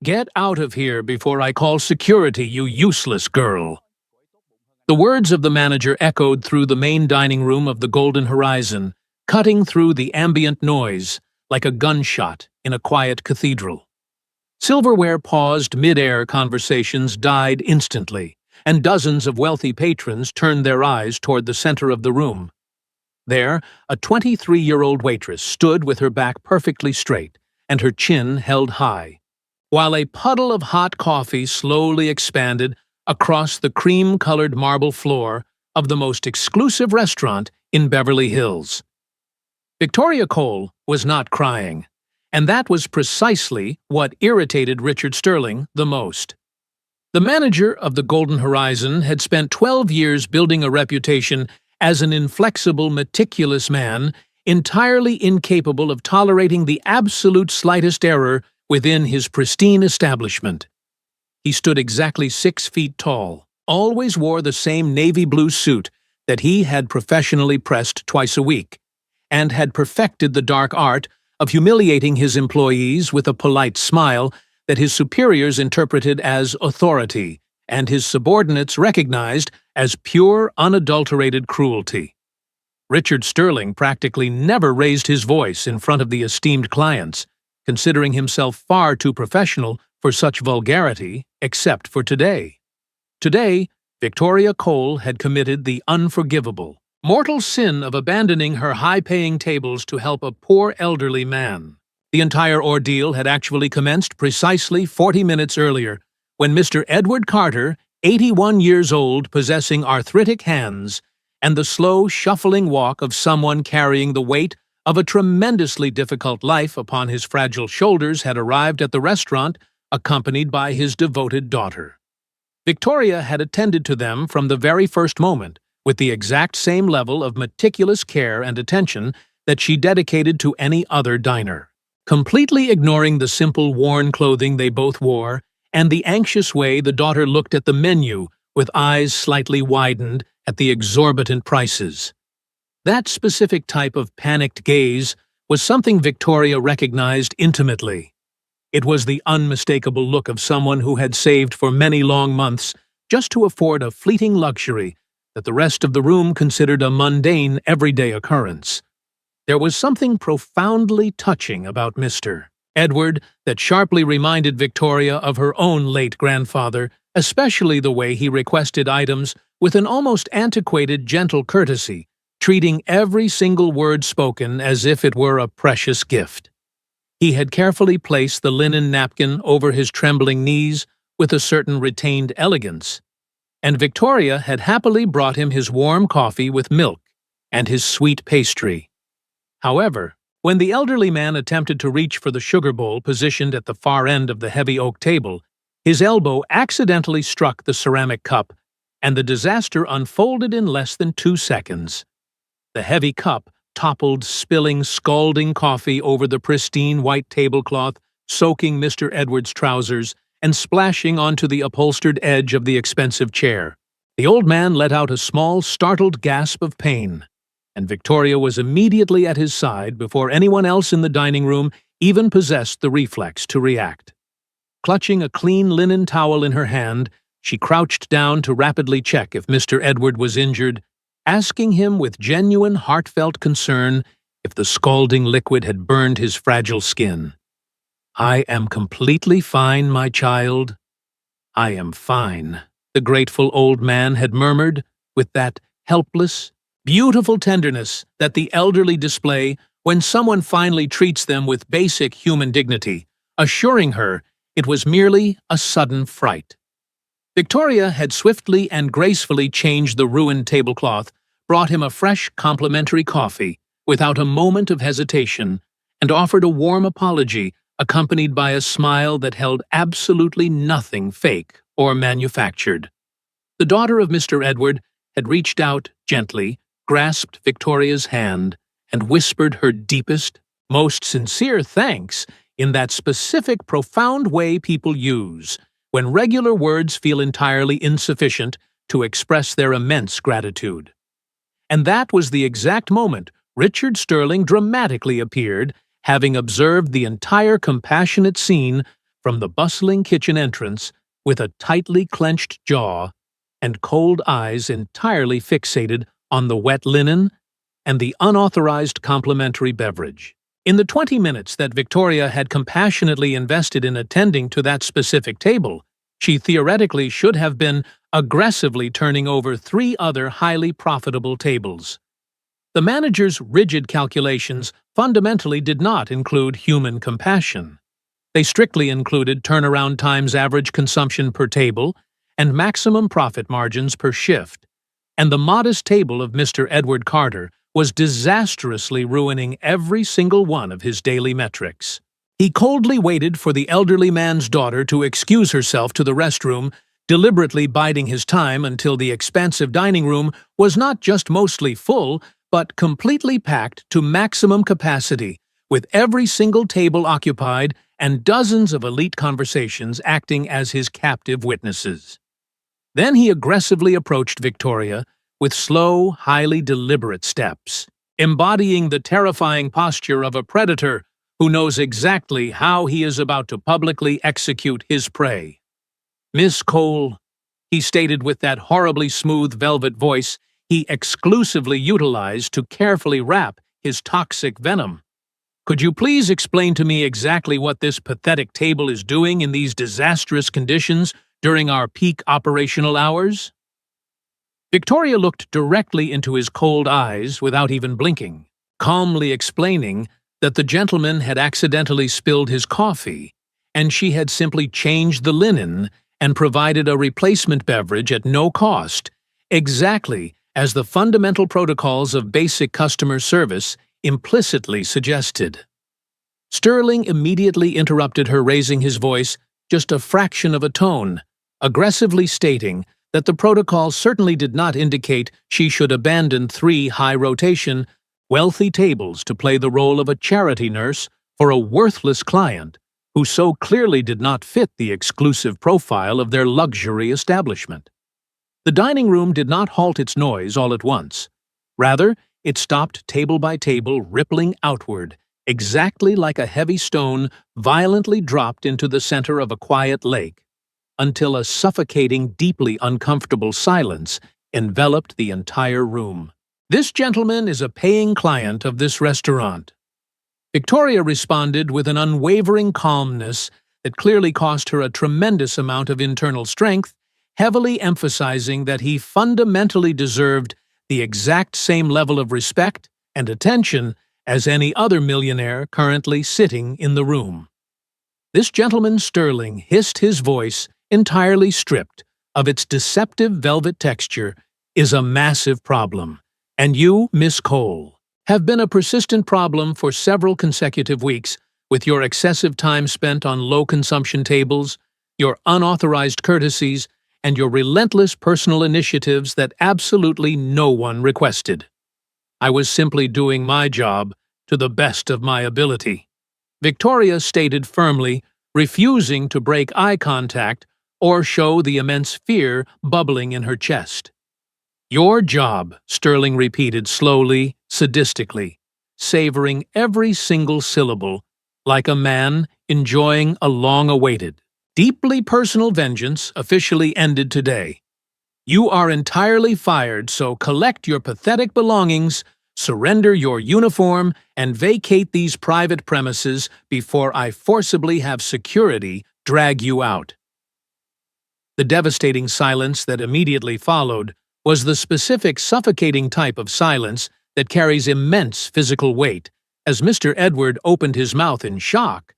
"Get out of here before I call security, you useless girl." The words of the manager echoed through the main dining room of the Golden Horizon, cutting through the ambient noise like a gunshot in a quiet cathedral. Silverware paused mid-air, conversations died instantly, and dozens of wealthy patrons turned their eyes toward the center of the room. There, a 23-year-old waitress stood with her back perfectly straight and her chin held high, while a puddle of hot coffee slowly expanded across the cream-colored marble floor of the most exclusive restaurant in Beverly Hills. Victoria Cole was not crying, and that was precisely what irritated Richard Sterling the most. The manager of the Golden Horizon had spent 12 years building a reputation as an inflexible, meticulous man, entirely incapable of tolerating the absolute slightest error within his pristine establishment. He stood exactly 6 feet tall, always wore the same navy blue suit that he had professionally pressed twice a week, and had perfected the dark art of humiliating his employees with a polite smile that his superiors interpreted as authority and his subordinates recognized as pure, unadulterated cruelty. Richard Sterling practically never raised his voice in front of the esteemed clients, considering himself far too professional for such vulgarity, except for today. Today, Victoria Cole had committed the unforgivable, mortal sin of abandoning her high-paying tables to help a poor elderly man. The entire ordeal had actually commenced precisely 40 minutes earlier, when Mr. Edward Carter, 81 years old, possessing arthritic hands, and the slow, shuffling walk of someone carrying the weight of a tremendously difficult life upon his fragile shoulders, had arrived at the restaurant, accompanied by his devoted daughter. Victoria had attended to them from the very first moment, with the exact same level of meticulous care and attention that she dedicated to any other diner. Completely ignoring the simple worn clothing they both wore, and the anxious way the daughter looked at the menu with eyes slightly widened at the exorbitant prices. That specific type of panicked gaze was something Victoria recognized intimately. It was the unmistakable look of someone who had saved for many long months just to afford a fleeting luxury that the rest of the room considered a mundane, everyday occurrence. There was something profoundly touching about Mr. Edward that sharply reminded Victoria of her own late grandfather, especially the way he requested items with an almost antiquated, gentle courtesy, treating every single word spoken as if it were a precious gift. He had carefully placed the linen napkin over his trembling knees with a certain retained elegance, and Victoria had happily brought him his warm coffee with milk and his sweet pastry. However, when the elderly man attempted to reach for the sugar bowl positioned at the far end of the heavy oak table, his elbow accidentally struck the ceramic cup, and the disaster unfolded in less than 2 seconds. The heavy cup toppled, spilling scalding coffee over the pristine white tablecloth, soaking Mr. Edward's trousers and splashing onto the upholstered edge of the expensive chair. The old man let out a small, startled gasp of pain, and Victoria was immediately at his side before anyone else in the dining room even possessed the reflex to react. Clutching a clean linen towel in her hand, she crouched down to rapidly check if Mr. Edward was injured, asking him with genuine, heartfelt concern if the scalding liquid had burned his fragile skin. "I am completely fine, my child. I am fine," the grateful old man had murmured with that helpless, beautiful tenderness that the elderly display when someone finally treats them with basic human dignity, assuring her it was merely a sudden fright. Victoria had swiftly and gracefully changed the ruined tablecloth, brought him a fresh, complimentary coffee without a moment of hesitation, and offered a warm apology accompanied by a smile that held absolutely nothing fake or manufactured. The daughter of Mr. Edward had reached out gently, grasped Victoria's hand, and whispered her deepest, most sincere thanks in that specific, profound way people use when regular words feel entirely insufficient to express their immense gratitude. And that was the exact moment Richard Sterling dramatically appeared, having observed the entire compassionate scene from the bustling kitchen entrance with a tightly clenched jaw and cold eyes entirely fixated on the wet linen and the unauthorized complimentary beverage. In the 20 minutes that Victoria had compassionately invested in attending to that specific table, she theoretically should have been aggressively turning over 3 other highly profitable tables. The manager's rigid calculations fundamentally did not include human compassion. They strictly included turnaround times, average consumption per table, and maximum profit margins per shift. And the modest table of Mr. Edward Carter was disastrously ruining every single one of his daily metrics. He coldly waited for the elderly man's daughter to excuse herself to the restroom, deliberately biding his time until the expansive dining room was not just mostly full, but completely packed to maximum capacity, with every single table occupied and dozens of elite conversations acting as his captive witnesses. Then he aggressively approached Victoria with slow, highly deliberate steps, embodying the terrifying posture of a predator who knows exactly how he is about to publicly execute his prey. "Miss Cole," he stated with that horribly smooth velvet voice he exclusively utilized to carefully wrap his toxic venom, "could you please explain to me exactly what this pathetic table is doing in these disastrous conditions during our peak operational hours?" Victoria looked directly into his cold eyes without even blinking, calmly explaining that the gentleman had accidentally spilled his coffee, and she had simply changed the linen and provided a replacement beverage at no cost, exactly as the fundamental protocols of basic customer service implicitly suggested. Sterling immediately interrupted her, raising his voice just a fraction of a tone, aggressively stating that the protocol certainly did not indicate she should abandon 3 high-rotation, wealthy tables to play the role of a charity nurse for a worthless client who so clearly did not fit the exclusive profile of their luxury establishment. The dining room did not halt its noise all at once. Rather, it stopped table by table, rippling outward, exactly like a heavy stone violently dropped into the center of a quiet lake, until a suffocating, deeply uncomfortable silence enveloped the entire room. "This gentleman is a paying client of this restaurant." Victoria responded with an unwavering calmness that clearly cost her a tremendous amount of internal strength, heavily emphasizing that he fundamentally deserved the exact same level of respect and attention as any other millionaire currently sitting in the room. This gentleman, Sterling, hissed, his voice entirely stripped of its deceptive velvet texture, is a massive problem, and you, Miss Cole, have been a persistent problem for several consecutive weeks with your excessive time spent on low-consumption tables, your unauthorized courtesies, and your relentless personal initiatives that absolutely no one requested. I was simply doing my job to the best of my ability," Victoria stated firmly, refusing to break eye contact or show the immense fear bubbling in her chest. "Your job," Sterling repeated slowly, sadistically, savoring every single syllable, like a man enjoying a long-awaited, deeply personal vengeance officially ended today. "You are entirely fired, so collect your pathetic belongings, surrender your uniform, and vacate these private premises before I forcibly have security drag you out." The devastating silence that immediately followed was the specific suffocating type of silence that carries immense physical weight, as Mr. Edward opened his mouth in shock,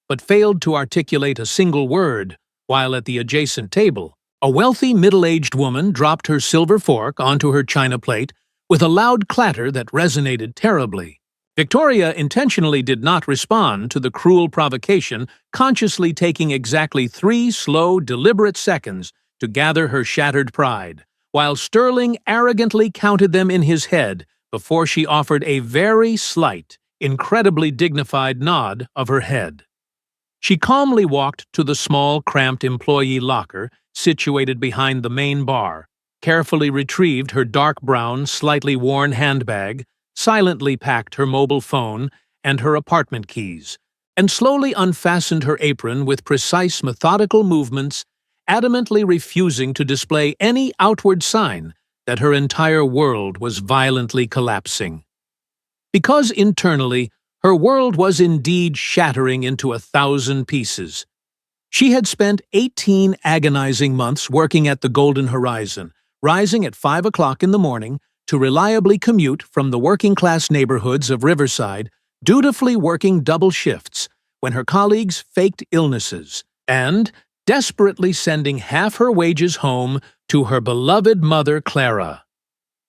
but failed to articulate a single word, while at the adjacent table, a wealthy middle-aged woman dropped her silver fork onto her china plate with a loud clatter that resonated terribly. Victoria intentionally did not respond to the cruel provocation, consciously taking exactly 3 slow, deliberate seconds to gather her shattered pride, while Sterling arrogantly counted them in his head before she offered a very slight, incredibly dignified nod of her head. She calmly walked to the small, cramped employee locker situated behind the main bar, carefully retrieved her dark brown, slightly worn handbag, silently packed her mobile phone and her apartment keys, and slowly unfastened her apron with precise, methodical movements, adamantly refusing to display any outward sign that her entire world was violently collapsing. Because internally, her world was indeed shattering into 1,000 pieces. She had spent 18 agonizing months working at the Golden Horizon, rising at 5 o'clock in the morning to reliably commute from the working-class neighborhoods of Riverside, dutifully working double shifts when her colleagues faked illnesses, and desperately sending half her wages home to her beloved mother, Clara.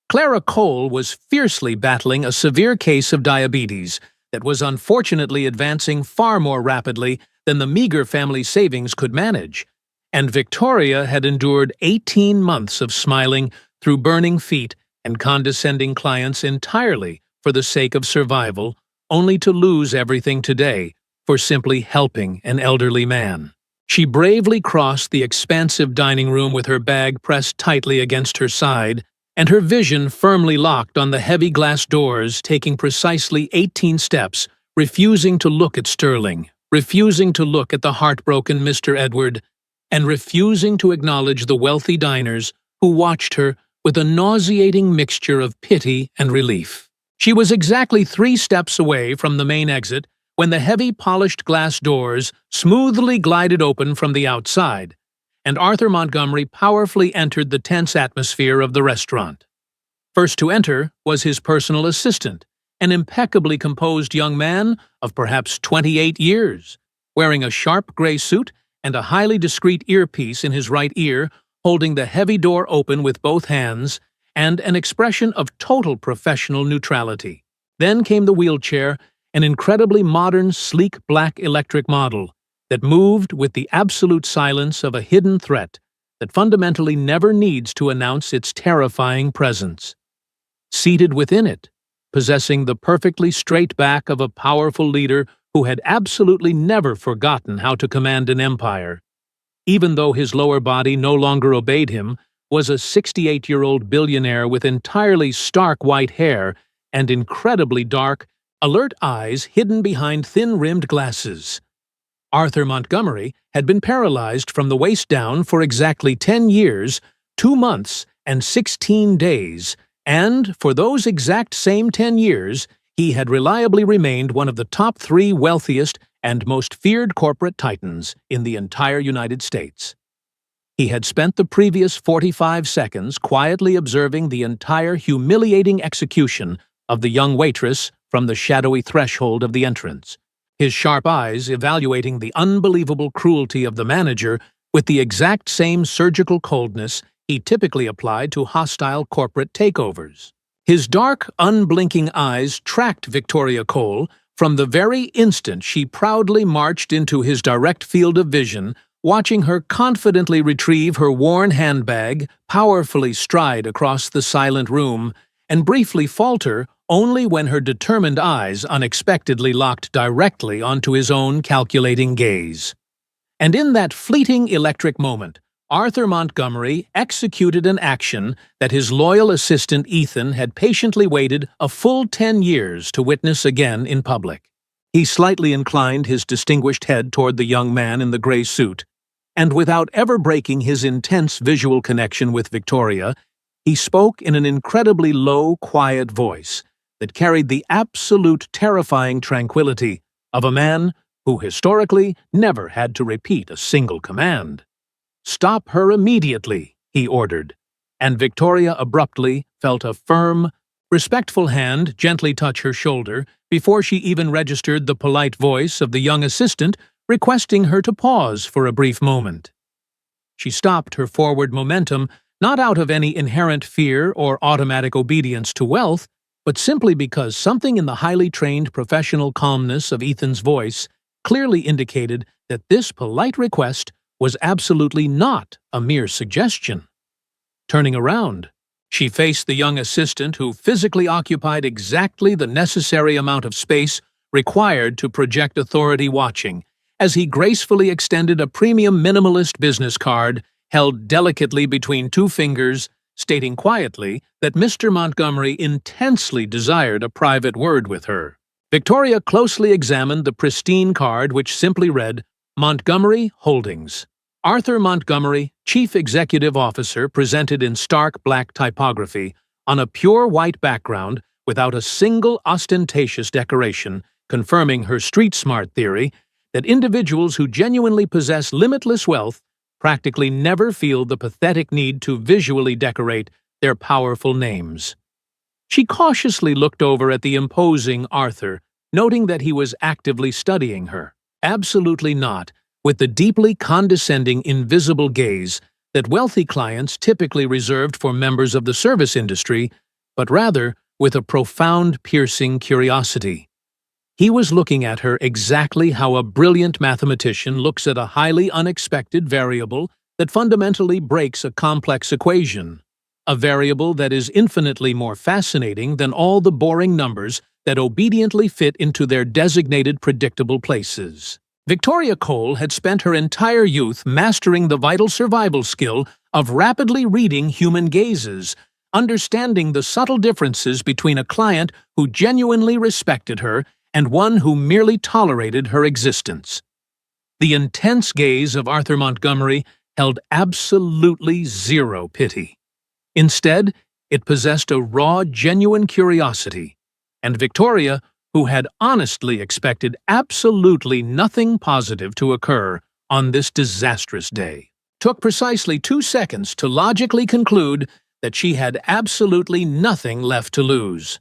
Clara Cole was fiercely battling a severe case of diabetes that was unfortunately advancing far more rapidly than the meager family savings could manage, and Victoria had endured 18 months of smiling through burning feet and condescending clients entirely for the sake of survival, only to lose everything today for simply helping an elderly man. She bravely crossed the expansive dining room with her bag pressed tightly against her side, and her vision firmly locked on the heavy glass doors, taking precisely 18 steps, refusing to look at Sterling, refusing to look at the heartbroken Mr. Edward, and refusing to acknowledge the wealthy diners who watched her with a nauseating mixture of pity and relief. She was exactly 3 steps away from the main exit when the heavy polished glass doors smoothly glided open from the outside, and Arthur Montgomery powerfully entered the tense atmosphere of the restaurant. First to enter was his personal assistant, an impeccably composed young man of perhaps 28 years, wearing a sharp gray suit and a highly discreet earpiece in his right ear, holding the heavy door open with both hands, and an expression of total professional neutrality. Then came the wheelchair, an incredibly modern, sleek black electric model that moved with the absolute silence of a hidden threat that fundamentally never needs to announce its terrifying presence. Seated within it, possessing the perfectly straight back of a powerful leader who had absolutely never forgotten how to command an empire, even though his lower body no longer obeyed him, was a 68-year-old billionaire with entirely stark white hair and incredibly dark, alert eyes hidden behind thin-rimmed glasses. Arthur Montgomery had been paralyzed from the waist down for exactly 10 years, 2 months, and 16 days, and for those exact same 10 years, he had reliably remained one of the top 3 wealthiest and most feared corporate titans in the entire United States. He had spent the previous 45 seconds quietly observing the entire humiliating execution of the young waitress from the shadowy threshold of the entrance, his sharp eyes evaluating the unbelievable cruelty of the manager with the exact same surgical coldness he typically applied to hostile corporate takeovers. His dark, unblinking eyes tracked Victoria Cole from the very instant she proudly marched into his direct field of vision, watching her confidently retrieve her worn handbag, powerfully stride across the silent room, and briefly falter only when her determined eyes unexpectedly locked directly onto his own calculating gaze. And in that fleeting electric moment, Arthur Montgomery executed an action that his loyal assistant Ethan had patiently waited a full 10 years to witness again in public. He slightly inclined his distinguished head toward the young man in the gray suit, and without ever breaking his intense visual connection with Victoria, he spoke in an incredibly low, quiet voice that carried the absolute terrifying tranquility of a man who historically never had to repeat a single command. "Stop her immediately," he ordered, and Victoria abruptly felt a firm, respectful hand gently touch her shoulder before she even registered the polite voice of the young assistant requesting her to pause for a brief moment. She stopped her forward momentum not out of any inherent fear or automatic obedience to wealth, but simply because something in the highly trained professional calmness of Ethan's voice clearly indicated that this polite request was absolutely not a mere suggestion. Turning around, she faced the young assistant who physically occupied exactly the necessary amount of space required to project authority watching, as he gracefully extended a premium minimalist business card held delicately between 2 fingers, stating quietly that Mr. Montgomery intensely desired a private word with her. Victoria closely examined the pristine card which simply read, Montgomery Holdings. Arthur Montgomery, Chief Executive Officer, presented in stark black typography, on a pure white background without a single ostentatious decoration, confirming her street-smart theory that individuals who genuinely possess limitless wealth practically never feel the pathetic need to visually decorate their powerful names. She cautiously looked over at the imposing Arthur, noting that he was actively studying her. Absolutely not, with the deeply condescending invisible gaze that wealthy clients typically reserved for members of the service industry, but rather with a profound, piercing curiosity. He was looking at her exactly how a brilliant mathematician looks at a highly unexpected variable that fundamentally breaks a complex equation. A variable that is infinitely more fascinating than all the boring numbers that obediently fit into their designated predictable places. Victoria Cole had spent her entire youth mastering the vital survival skill of rapidly reading human gazes, understanding the subtle differences between a client who genuinely respected her and one who merely tolerated her existence. The intense gaze of Arthur Montgomery held absolutely zero pity. Instead, it possessed a raw, genuine curiosity, and Victoria, who had honestly expected absolutely nothing positive to occur on this disastrous day, took precisely 2 seconds to logically conclude that she had absolutely nothing left to lose.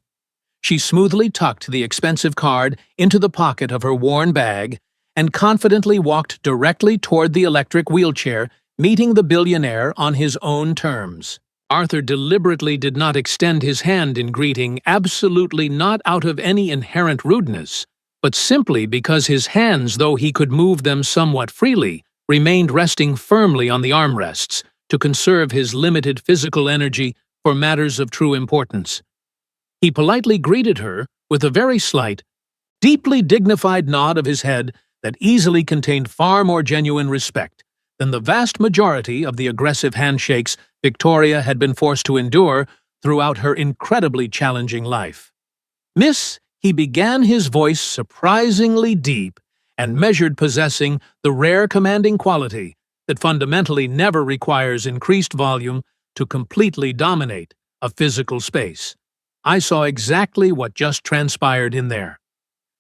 She smoothly tucked the expensive card into the pocket of her worn bag and confidently walked directly toward the electric wheelchair, meeting the billionaire on his own terms. Arthur deliberately did not extend his hand in greeting, absolutely not out of any inherent rudeness, but simply because his hands, though he could move them somewhat freely, remained resting firmly on the armrests to conserve his limited physical energy for matters of true importance. He politely greeted her with a very slight, deeply dignified nod of his head that easily contained far more genuine respect than the vast majority of the aggressive handshakes Victoria had been forced to endure throughout her incredibly challenging life. Miss, he began, his voice surprisingly deep and measured, possessing the rare commanding quality that fundamentally never requires increased volume to completely dominate a physical space. I saw exactly what just transpired in there.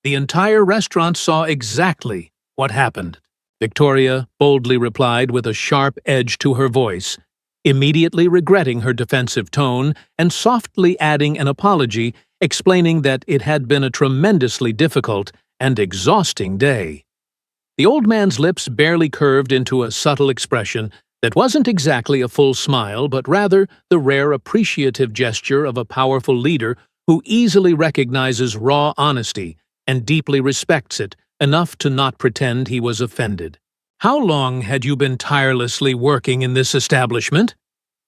The entire restaurant saw exactly what happened. Victoria boldly replied with a sharp edge to her voice, immediately regretting her defensive tone and softly adding an apology, explaining that it had been a tremendously difficult and exhausting day. The old man's lips barely curved into a subtle expression that wasn't exactly a full smile, but rather the rare appreciative gesture of a powerful leader who easily recognizes raw honesty and deeply respects it enough to not pretend he was offended. "How long had you been tirelessly working in this establishment?"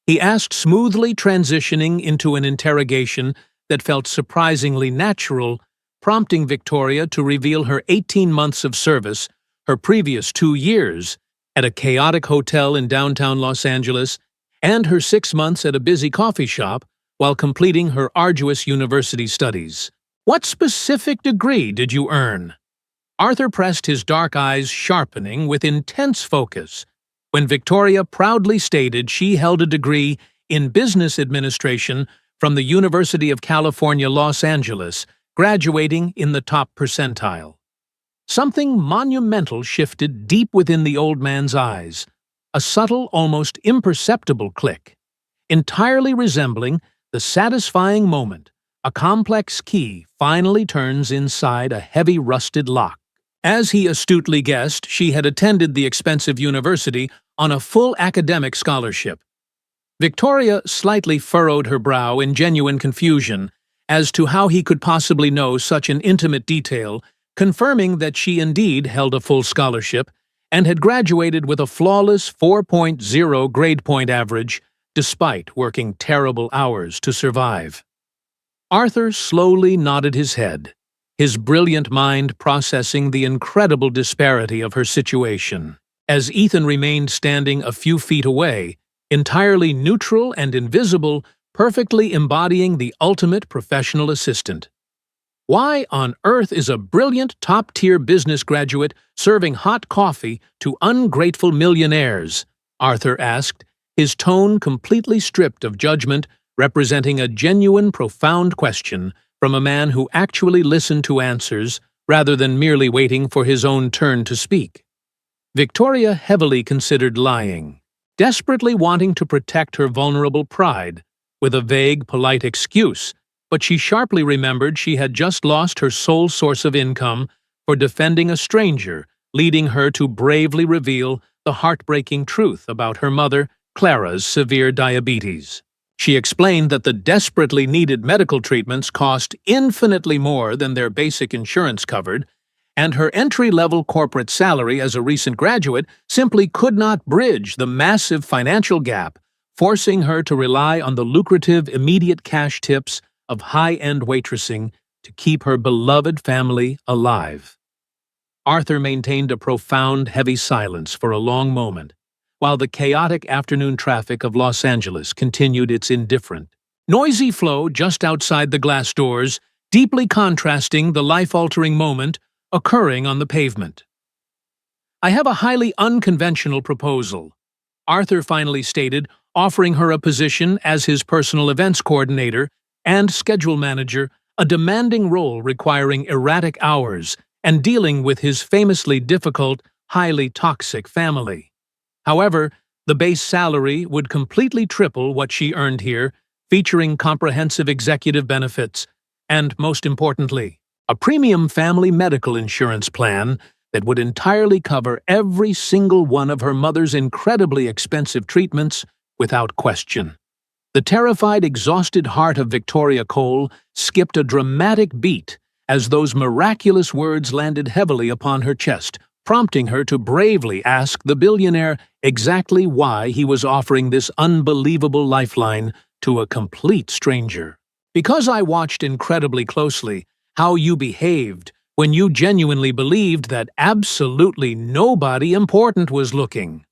he asked, smoothly transitioning into an interrogation that felt surprisingly natural, prompting Victoria to reveal her 18 months of service, her previous 2 years, at a chaotic hotel in downtown Los Angeles, and her 6 months at a busy coffee shop while completing her arduous university studies. "What specific degree did you earn?" Arthur pressed his dark eyes, sharpening with intense focus, when Victoria proudly stated she held a degree in business administration from the University of California, Los Angeles, graduating in the top percentile. Something monumental shifted deep within the old man's eyes, a subtle, almost imperceptible click, entirely resembling the satisfying moment a complex key finally turns inside a heavy rusted lock. As he astutely guessed, she had attended the expensive university on a full academic scholarship. Victoria slightly furrowed her brow in genuine confusion as to how he could possibly know such an intimate detail, confirming that she indeed held a full scholarship and had graduated with a flawless 4.0 grade point average, despite working terrible hours to survive. Arthur slowly nodded his head, his brilliant mind processing the incredible disparity of her situation. As Ethan remained standing a few feet away, entirely neutral and invisible, perfectly embodying the ultimate professional assistant. Why on earth is a brilliant top-tier business graduate serving hot coffee to ungrateful millionaires? Arthur asked, his tone completely stripped of judgment, representing a genuine, profound question from a man who actually listened to answers rather than merely waiting for his own turn to speak. Victoria heavily considered lying, desperately wanting to protect her vulnerable pride, with a vague, polite excuse, but she sharply remembered she had just lost her sole source of income for defending a stranger, leading her to bravely reveal the heartbreaking truth about her mother, Clara's severe diabetes. She explained that the desperately needed medical treatments cost infinitely more than their basic insurance covered, and her entry-level corporate salary as a recent graduate simply could not bridge the massive financial gap, forcing her to rely on the lucrative immediate cash tips of high-end waitressing to keep her beloved family alive. Arthur maintained a profound, heavy silence for a long moment, while the chaotic afternoon traffic of Los Angeles continued its indifferent, noisy flow just outside the glass doors, deeply contrasting the life-altering moment occurring on the pavement. "I have a highly unconventional proposal," Arthur finally stated, offering her a position as his personal events coordinator and schedule manager, a demanding role requiring erratic hours and dealing with his famously difficult, highly toxic family. However, the base salary would completely triple what she earned here, featuring comprehensive executive benefits and, most importantly, a premium family medical insurance plan that would entirely cover every single one of her mother's incredibly expensive treatments without question. The terrified, exhausted heart of Victoria Cole skipped a dramatic beat as those miraculous words landed heavily upon her chest, prompting her to bravely ask the billionaire exactly why he was offering this unbelievable lifeline to a complete stranger. "Because I watched incredibly closely how you behaved when you genuinely believed that absolutely nobody important was looking,"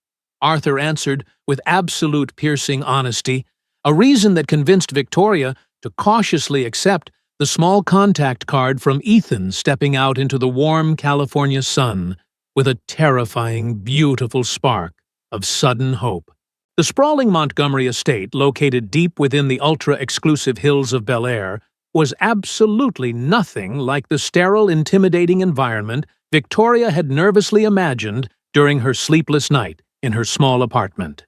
Arthur answered with absolute piercing honesty, a reason that convinced Victoria to cautiously accept the small contact card from Ethan stepping out into the warm California sun with a terrifying, beautiful spark of sudden hope. The sprawling Montgomery estate, located deep within the ultra-exclusive hills of Bel Air, was absolutely nothing like the sterile, intimidating environment Victoria had nervously imagined during her sleepless night in her small apartment.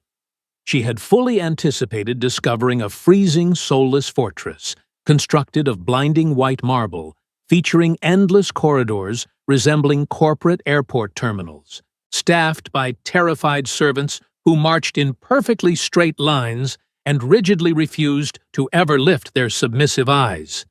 She had fully anticipated discovering a freezing, soulless fortress, constructed of blinding white marble, featuring endless corridors resembling corporate airport terminals, staffed by terrified servants who marched in perfectly straight lines and rigidly refused to ever lift their submissive eyes.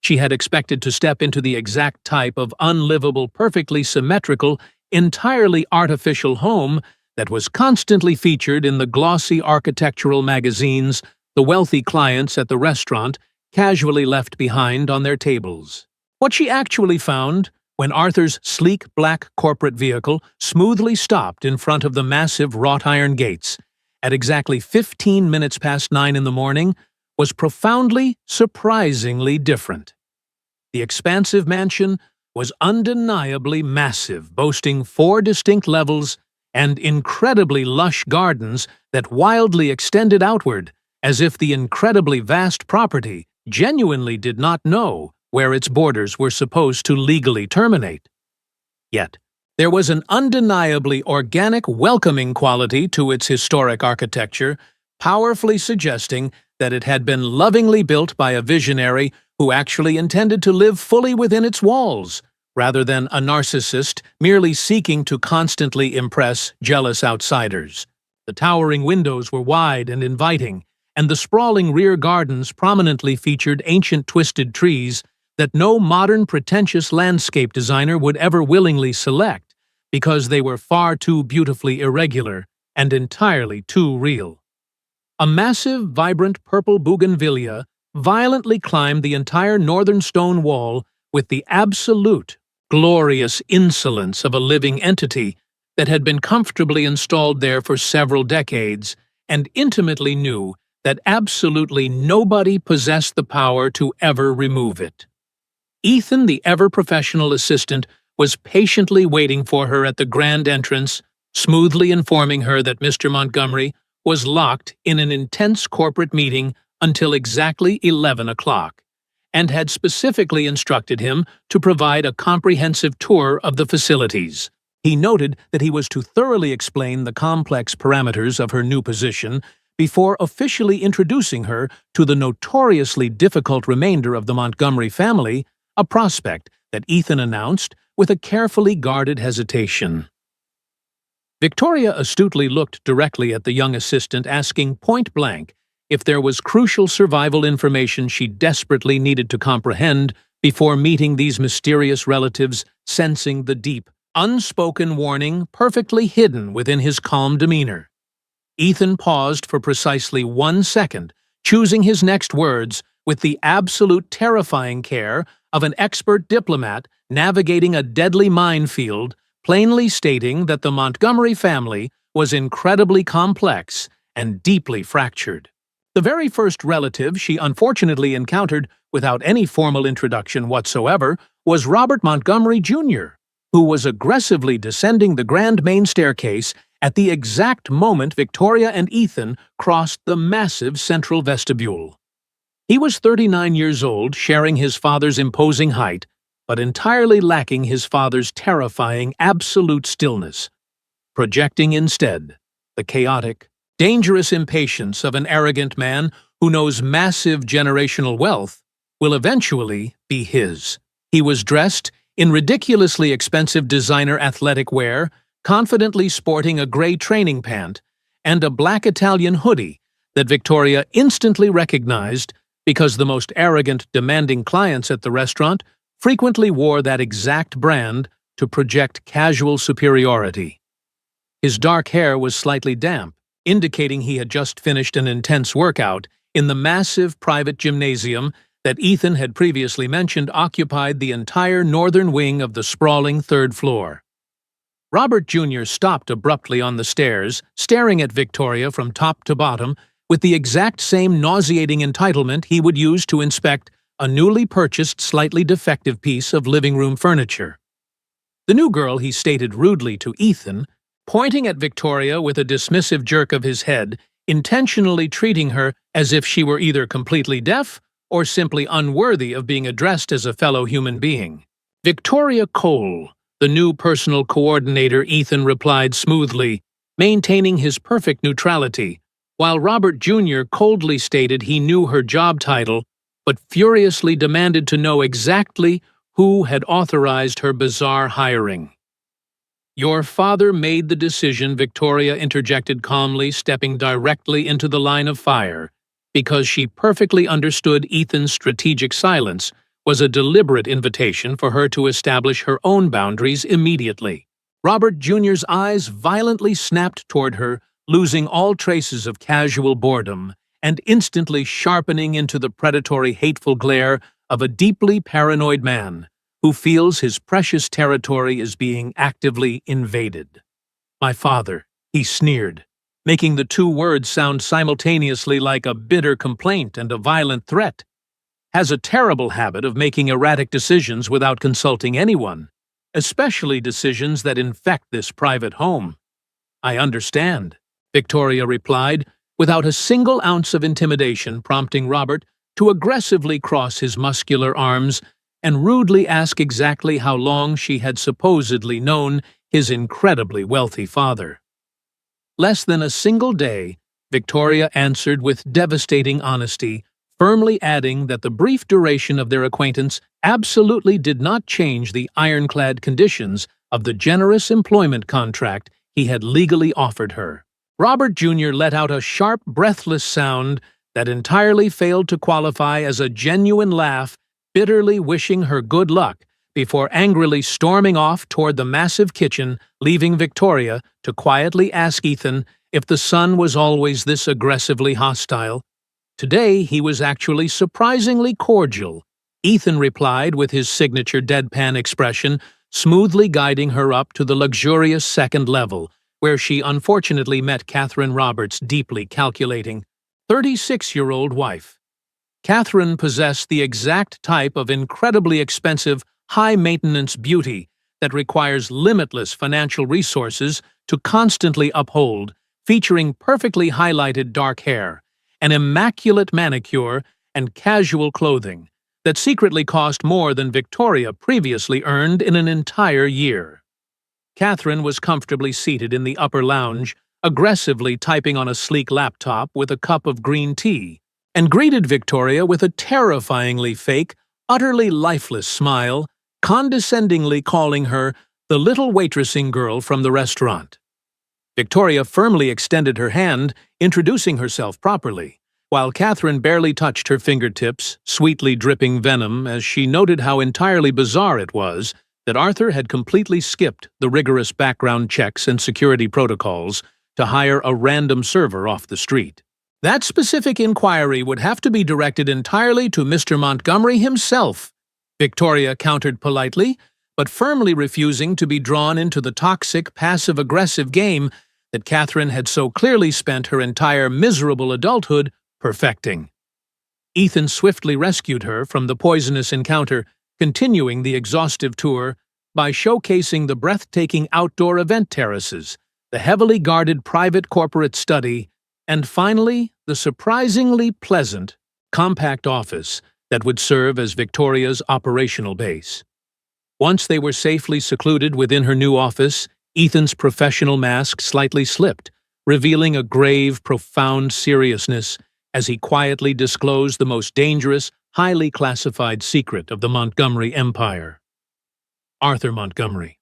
She had expected to step into the exact type of unlivable, perfectly symmetrical, entirely artificial home that was constantly featured in the glossy architectural magazines the wealthy clients at the restaurant casually left behind on their tables. What she actually found, when Arthur's sleek black corporate vehicle smoothly stopped in front of the massive wrought iron gates at exactly 15 minutes past 9 in the morning, was profoundly, surprisingly different. The expansive mansion was undeniably massive, boasting 4 distinct levels and incredibly lush gardens that wildly extended outward, as if the incredibly vast property genuinely did not know where its borders were supposed to legally terminate. Yet, there was an undeniably organic, welcoming quality to its historic architecture, powerfully suggesting that it had been lovingly built by a visionary who actually intended to live fully within its walls, rather than a narcissist merely seeking to constantly impress jealous outsiders. The towering windows were wide and inviting, and the sprawling rear gardens prominently featured ancient twisted trees that no modern pretentious landscape designer would ever willingly select because they were far too beautifully irregular and entirely too real. A massive, vibrant purple bougainvillea violently climbed the entire northern stone wall with the absolute, glorious insolence of a living entity that had been comfortably installed there for several decades and intimately knew that absolutely nobody possessed the power to ever remove it. Ethan, the ever-professional assistant, was patiently waiting for her at the grand entrance, smoothly informing her that Mr. Montgomery was locked in an intense corporate meeting until exactly 11 o'clock, and had specifically instructed him to provide a comprehensive tour of the facilities. He noted that he was to thoroughly explain the complex parameters of her new position before officially introducing her to the notoriously difficult remainder of the Montgomery family, a prospect that Ethan announced with a carefully guarded hesitation. Victoria astutely looked directly at the young assistant, asking point-blank if there was crucial survival information she desperately needed to comprehend before meeting these mysterious relatives, sensing the deep, unspoken warning perfectly hidden within his calm demeanor. Ethan paused for precisely 1 second, choosing his next words with the absolute terrifying care of an expert diplomat navigating a deadly minefield, plainly stating that the Montgomery family was incredibly complex and deeply fractured. The very first relative she unfortunately encountered without any formal introduction whatsoever was Robert Montgomery Jr., who was aggressively descending the grand main staircase at the exact moment Victoria and Ethan crossed the massive central vestibule. He was 39 years old, sharing his father's imposing height, but entirely lacking his father's terrifying absolute stillness, projecting instead the chaotic, dangerous impatience of an arrogant man who knows massive generational wealth will eventually be his. He was dressed in ridiculously expensive designer athletic wear, confidently sporting a gray training pant and a black Italian hoodie that Victoria instantly recognized because the most arrogant, demanding clients at the restaurant frequently wore that exact brand to project casual superiority. His dark hair was slightly damp, indicating he had just finished an intense workout in the massive private gymnasium that Ethan had previously mentioned occupied the entire northern wing of the sprawling third floor. Robert Jr. stopped abruptly on the stairs, staring at Victoria from top to bottom with the exact same nauseating entitlement he would use to inspect a newly purchased, slightly defective piece of living room furniture. The new girl, he stated rudely to Ethan, pointing at Victoria with a dismissive jerk of his head, intentionally treating her as if she were either completely deaf or simply unworthy of being addressed as a fellow human being. "Victoria Cole, the new personal coordinator," Ethan replied smoothly, maintaining his perfect neutrality, while Robert Jr. coldly stated he knew her job title, but furiously demanded to know exactly who had authorized her bizarre hiring. "Your father made the decision," Victoria interjected calmly, stepping directly into the line of fire, because she perfectly understood Ethan's strategic silence was a deliberate invitation for her to establish her own boundaries immediately. Robert Jr.'s eyes violently snapped toward her, losing all traces of casual boredom, and instantly sharpening into the predatory, hateful glare of a deeply paranoid man who feels his precious territory is being actively invaded. "My father," he sneered, making the two words sound simultaneously like a bitter complaint and a violent threat, "has a terrible habit of making erratic decisions without consulting anyone, especially decisions that infect this private home." "I understand," Victoria replied, without a single ounce of intimidation, prompting Robert to aggressively cross his muscular arms and rudely ask exactly how long she had supposedly known his incredibly wealthy father. "Less than a single day," Victoria answered with devastating honesty, firmly adding that the brief duration of their acquaintance absolutely did not change the ironclad conditions of the generous employment contract he had legally offered her. Robert Jr. let out a sharp, breathless sound that entirely failed to qualify as a genuine laugh, bitterly wishing her good luck before angrily storming off toward the massive kitchen, leaving Victoria to quietly ask Ethan if the son was always this aggressively hostile. Today he was actually surprisingly cordial, Ethan replied with his signature deadpan expression, smoothly guiding her up to the luxurious second level, where she unfortunately met Catherine Roberts' deeply calculating 36-year-old wife. Catherine possessed the exact type of incredibly expensive, high-maintenance beauty that requires limitless financial resources to constantly uphold, featuring perfectly highlighted dark hair, an immaculate manicure, and casual clothing that secretly cost more than Victoria previously earned in an entire year. Catherine was comfortably seated in the upper lounge, aggressively typing on a sleek laptop with a cup of green tea, and greeted Victoria with a terrifyingly fake, utterly lifeless smile, condescendingly calling her the little waitressing girl from the restaurant. Victoria firmly extended her hand, introducing herself properly, while Catherine barely touched her fingertips, sweetly dripping venom as she noted how entirely bizarre it was that Arthur had completely skipped the rigorous background checks and security protocols to hire a random server off the street. That specific inquiry would have to be directed entirely to Mr. Montgomery himself, Victoria countered politely, but firmly refusing to be drawn into the toxic, passive-aggressive game that Catherine had so clearly spent her entire miserable adulthood perfecting. Ethan swiftly rescued her from the poisonous encounter, continuing the exhaustive tour by showcasing the breathtaking outdoor event terraces, the heavily guarded private corporate study, and finally, the surprisingly pleasant, compact office that would serve as Victoria's operational base. Once they were safely secluded within her new office, Ethan's professional mask slightly slipped, revealing a grave, profound seriousness as he quietly disclosed the most dangerous, highly classified secret of the Montgomery Empire. Arthur Montgomery.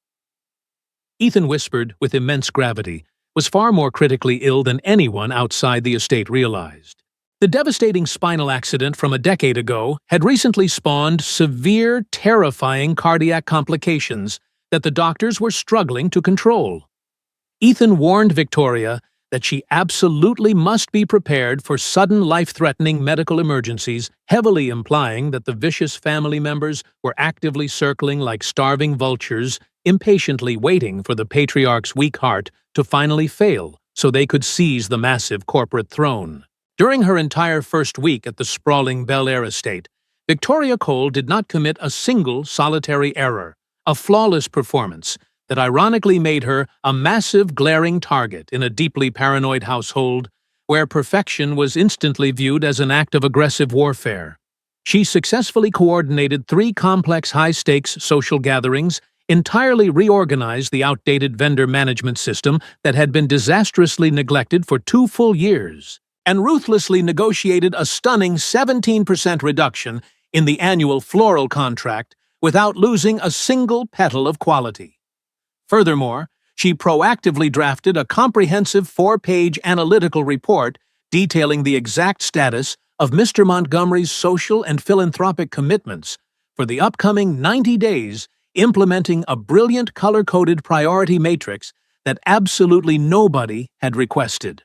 Ethan whispered with immense gravity, was far more critically ill than anyone outside the estate realized. The devastating spinal accident from a decade ago had recently spawned severe, terrifying cardiac complications that the doctors were struggling to control. Ethan warned Victoria that she absolutely must be prepared for sudden life-threatening medical emergencies, heavily implying that the vicious family members were actively circling like starving vultures, impatiently waiting for the patriarch's weak heart to finally fail so they could seize the massive corporate throne. During her entire first week at the sprawling Bel Air estate, Victoria Cole did not commit a single solitary error, a flawless performance that ironically made her a massive glaring target in a deeply paranoid household where perfection was instantly viewed as an act of aggressive warfare. She successfully coordinated 3 complex high-stakes social gatherings, entirely reorganized the outdated vendor management system that had been disastrously neglected for 2 full years, and ruthlessly negotiated a stunning 17% reduction in the annual floral contract without losing a single petal of quality. Furthermore, she proactively drafted a comprehensive 4-page analytical report detailing the exact status of Mr. Montgomery's social and philanthropic commitments for the upcoming 90 days, implementing a brilliant color-coded priority matrix that absolutely nobody had requested.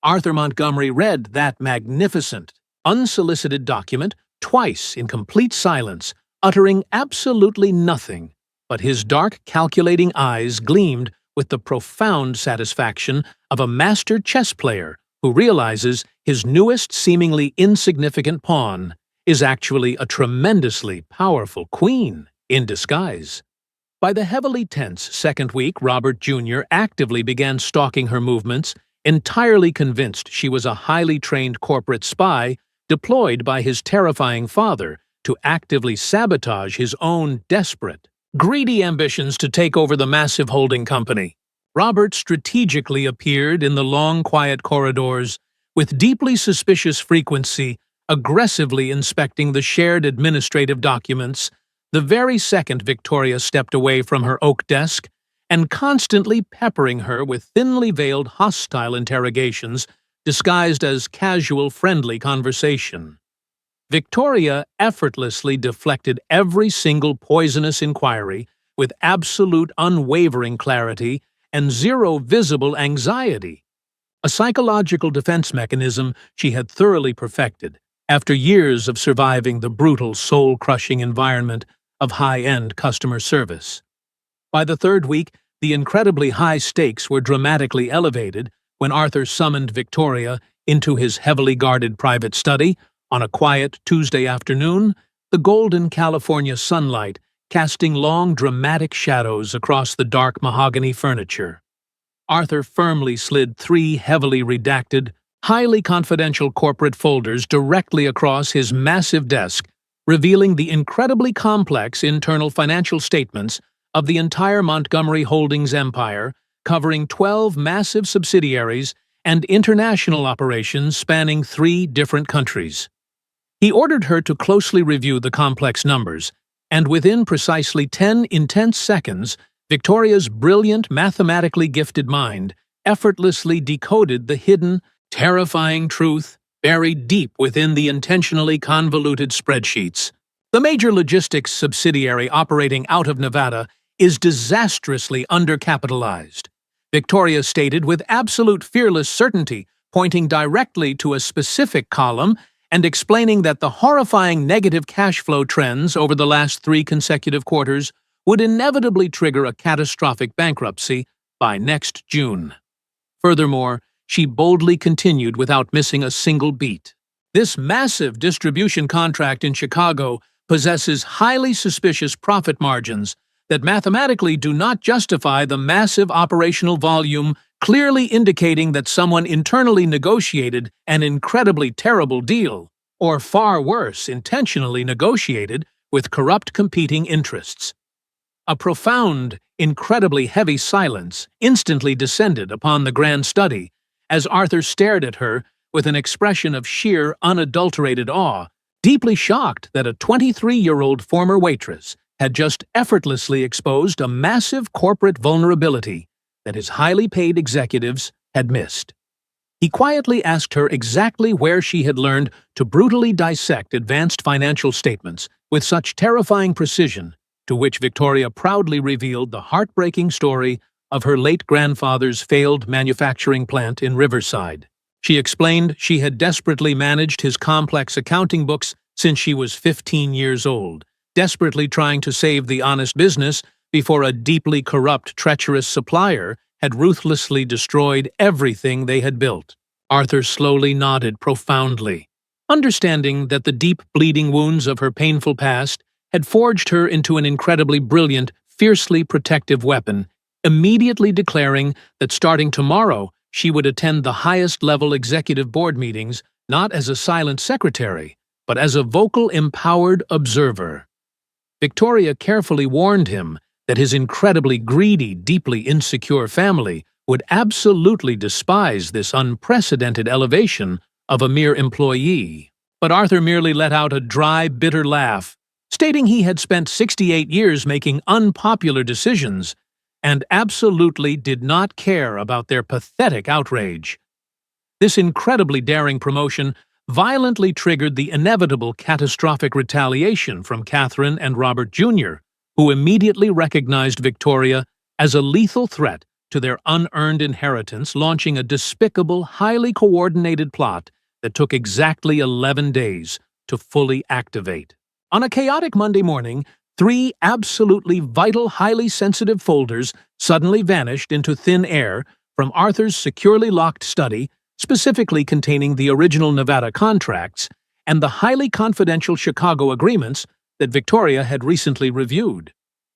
Arthur Montgomery read that magnificent, unsolicited document twice in complete silence, uttering absolutely nothing, but his dark, calculating eyes gleamed with the profound satisfaction of a master chess player who realizes his newest seemingly insignificant pawn is actually a tremendously powerful queen in disguise. By the heavily tense second week, Robert Jr. actively began stalking her movements, entirely convinced she was a highly trained corporate spy deployed by his terrifying father to actively sabotage his own desperate, greedy ambitions to take over the massive holding company. Robert strategically appeared in the long, quiet corridors with deeply suspicious frequency, aggressively inspecting the shared administrative documents the very second Victoria stepped away from her oak desk, and constantly peppering her with thinly veiled hostile interrogations disguised as casual, friendly conversation. Victoria effortlessly deflected every single poisonous inquiry with absolute unwavering clarity and zero visible anxiety, a psychological defense mechanism she had thoroughly perfected after years of surviving the brutal, soul-crushing environment of high-end customer service. By the third week, the incredibly high stakes were dramatically elevated when Arthur summoned Victoria into his heavily guarded private study, On a quiet Tuesday afternoon, the golden California sunlight casting long, dramatic shadows across the dark mahogany furniture. Arthur firmly slid 3 heavily redacted, highly confidential corporate folders directly across his massive desk, revealing the incredibly complex internal financial statements of the entire Montgomery Holdings empire, covering 12 massive subsidiaries and international operations spanning 3 different countries. He ordered her to closely review the complex numbers, and within precisely 10 intense seconds, Victoria's brilliant, mathematically gifted mind effortlessly decoded the hidden, terrifying truth buried deep within the intentionally convoluted spreadsheets. The major logistics subsidiary operating out of Nevada is disastrously undercapitalized, Victoria stated with absolute fearless certainty, pointing directly to a specific column and explaining that the horrifying negative cash flow trends over the last 3 consecutive quarters would inevitably trigger a catastrophic bankruptcy by next June. Furthermore, she boldly continued without missing a single beat. This massive distribution contract in Chicago possesses highly suspicious profit margins that mathematically do not justify the massive operational volume, clearly indicating that someone internally negotiated an incredibly terrible deal, or far worse, intentionally negotiated with corrupt competing interests. A profound, incredibly heavy silence instantly descended upon the grand study as Arthur stared at her with an expression of sheer, unadulterated awe, deeply shocked that a 23-year-old former waitress had just effortlessly exposed a massive corporate vulnerability that his highly paid executives had missed. He quietly asked her exactly where she had learned to brutally dissect advanced financial statements with such terrifying precision, to which Victoria proudly revealed the heartbreaking story of her late grandfather's failed manufacturing plant in Riverside. She explained she had desperately managed his complex accounting books since she was 15 years old, desperately trying to save the honest business before a deeply corrupt, treacherous supplier had ruthlessly destroyed everything they had built. Arthur slowly nodded profoundly, understanding that the deep bleeding wounds of her painful past had forged her into an incredibly brilliant, fiercely protective weapon, immediately declaring that starting tomorrow she would attend the highest-level executive board meetings not as a silent secretary, but as a vocal, empowered observer. Victoria carefully warned him that his incredibly greedy, deeply insecure family would absolutely despise this unprecedented elevation of a mere employee. But Arthur merely let out a dry, bitter laugh, stating he had spent 68 years making unpopular decisions and absolutely did not care about their pathetic outrage. This incredibly daring promotion violently triggered the inevitable catastrophic retaliation from Catherine and Robert Jr., who immediately recognized Victoria as a lethal threat to their unearned inheritance, launching a despicable, highly coordinated plot that took exactly 11 days to fully activate. On a chaotic Monday morning, 3 absolutely vital, highly sensitive folders suddenly vanished into thin air from Arthur's securely locked study, specifically containing the original Nevada contracts and the highly confidential Chicago agreements that Victoria had recently reviewed.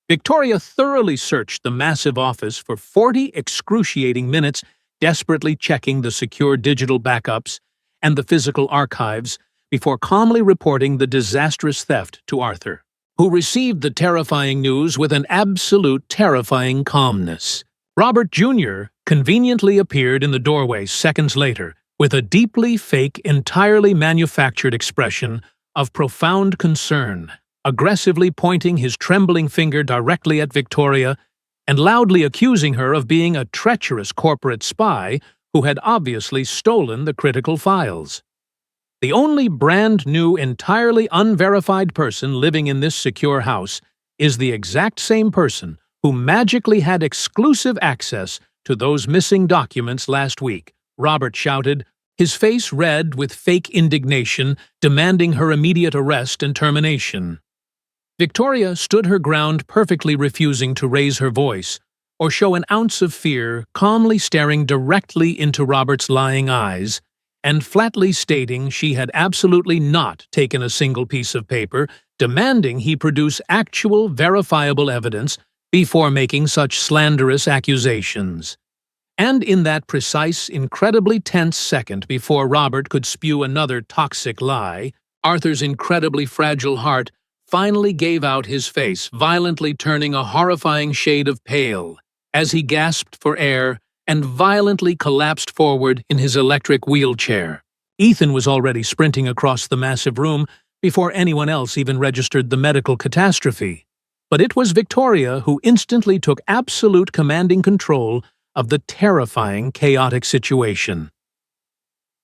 Victoria thoroughly searched the massive office for 40 excruciating minutes, desperately checking the secure digital backups and the physical archives before calmly reporting the disastrous theft to Arthur, who received the terrifying news with an absolute terrifying calmness. Robert Jr. conveniently appeared in the doorway seconds later with a deeply fake, entirely manufactured expression of profound concern, aggressively pointing his trembling finger directly at Victoria and loudly accusing her of being a treacherous corporate spy who had obviously stolen the critical files. The only brand-new, entirely unverified person living in this secure house is the exact same person who magically had exclusive access to those missing documents last week, Robert shouted, his face red with fake indignation, demanding her immediate arrest and termination. Victoria stood her ground, perfectly refusing to raise her voice or show an ounce of fear, calmly staring directly into Robert's lying eyes and flatly stating she had absolutely not taken a single piece of paper, demanding he produce actual, verifiable evidence before making such slanderous accusations. And in that precise, incredibly tense second before Robert could spew another toxic lie, Arthur's incredibly fragile heart finally gave out his face, violently turning a horrifying shade of pale as he gasped for air and violently collapsed forward in his electric wheelchair. Ethan was already sprinting across the massive room before anyone else even registered the medical catastrophe. But it was Victoria who instantly took absolute commanding control of the terrifying, chaotic situation.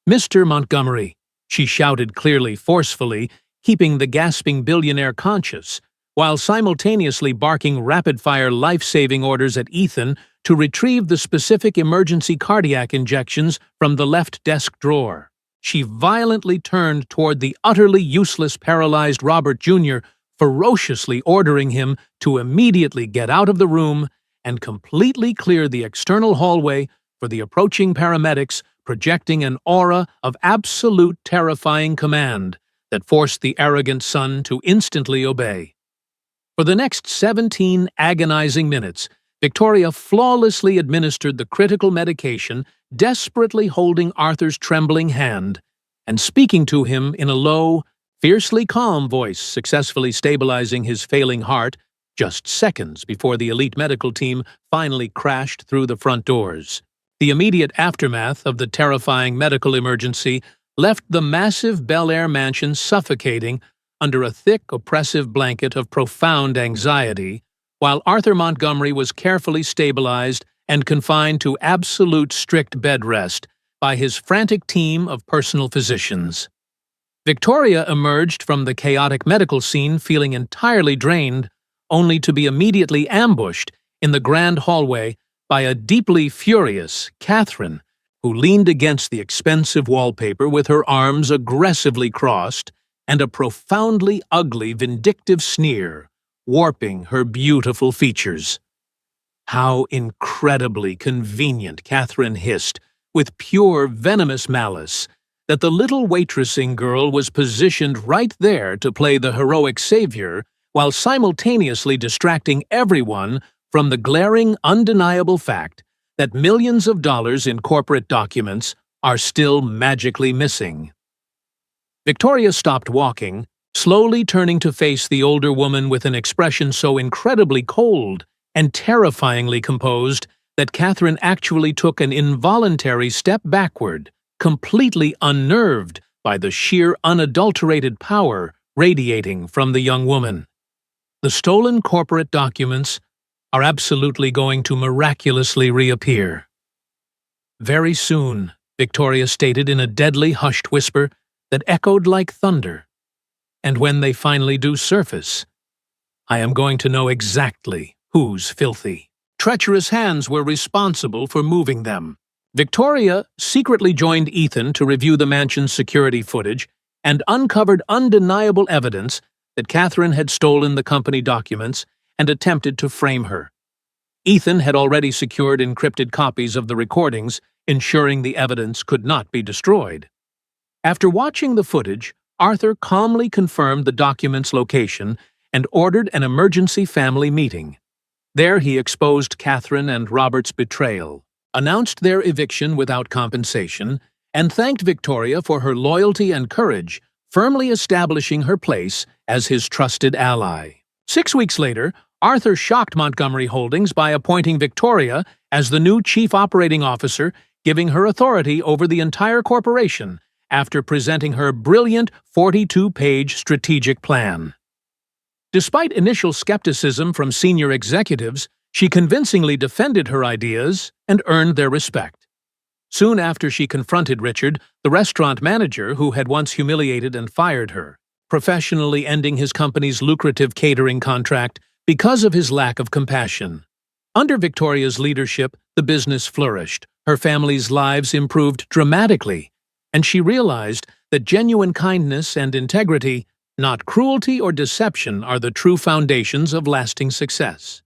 "Mr. Montgomery," she shouted clearly, forcefully, keeping the gasping billionaire conscious, while simultaneously barking rapid-fire life-saving orders at Ethan to retrieve the specific emergency cardiac injections from the left desk drawer. She violently turned toward the utterly useless paralyzed Robert Jr., ferociously ordering him to immediately get out of the room and completely clear the external hallway for the approaching paramedics, projecting an aura of absolute terrifying command that forced the arrogant son to instantly obey. For the next 17 agonizing minutes, Victoria flawlessly administered the critical medication, desperately holding Arthur's trembling hand and speaking to him in a low, fiercely calm voice, successfully stabilizing his failing heart just seconds before the elite medical team finally crashed through the front doors. The immediate aftermath of the terrifying medical emergency left the massive Bel Air mansion suffocating under a thick, oppressive blanket of profound anxiety, while Arthur Montgomery was carefully stabilized and confined to absolute strict bed rest by his frantic team of personal physicians. Victoria emerged from the chaotic medical scene feeling entirely drained, only to be immediately ambushed in the grand hallway by a deeply furious Catherine, who leaned against the expensive wallpaper with her arms aggressively crossed and a profoundly ugly, vindictive sneer warping her beautiful features. "How incredibly convenient," Catherine hissed, with pure venomous malice, that the little waitressing girl was positioned right there to play the heroic savior while simultaneously distracting everyone from the glaring, undeniable fact that millions of dollars in corporate documents are still magically missing. Victoria stopped walking, slowly turning to face the older woman with an expression so incredibly cold and terrifyingly composed that Catherine actually took an involuntary step backward, completely unnerved by the sheer unadulterated power radiating from the young woman. "The stolen corporate documents are absolutely going to miraculously reappear. Very soon," Victoria stated in a deadly hushed whisper that echoed like thunder. "And when they finally do surface, I am going to know exactly whose filthy, treacherous hands were responsible for moving them." Victoria secretly joined Ethan to review the mansion's security footage and uncovered undeniable evidence that Catherine had stolen the company documents and attempted to frame her. Ethan had already secured encrypted copies of the recordings, ensuring the evidence could not be destroyed. After watching the footage, Arthur calmly confirmed the document's location and ordered an emergency family meeting. There he exposed Catherine and Robert's betrayal, announced their eviction without compensation, and thanked Victoria for her loyalty and courage, firmly establishing her place as his trusted ally. 6 weeks later, Arthur shocked Montgomery Holdings by appointing Victoria as the new chief operating officer, giving her authority over the entire corporation after presenting her brilliant 42-page strategic plan. Despite initial skepticism from senior executives, she convincingly defended her ideas and earned their respect. Soon after she confronted Richard, the restaurant manager who had once humiliated and fired her, professionally ending his company's lucrative catering contract because of his lack of compassion. Under Victoria's leadership, the business flourished, her family's lives improved dramatically, and she realized that genuine kindness and integrity, not cruelty or deception, are the true foundations of lasting success.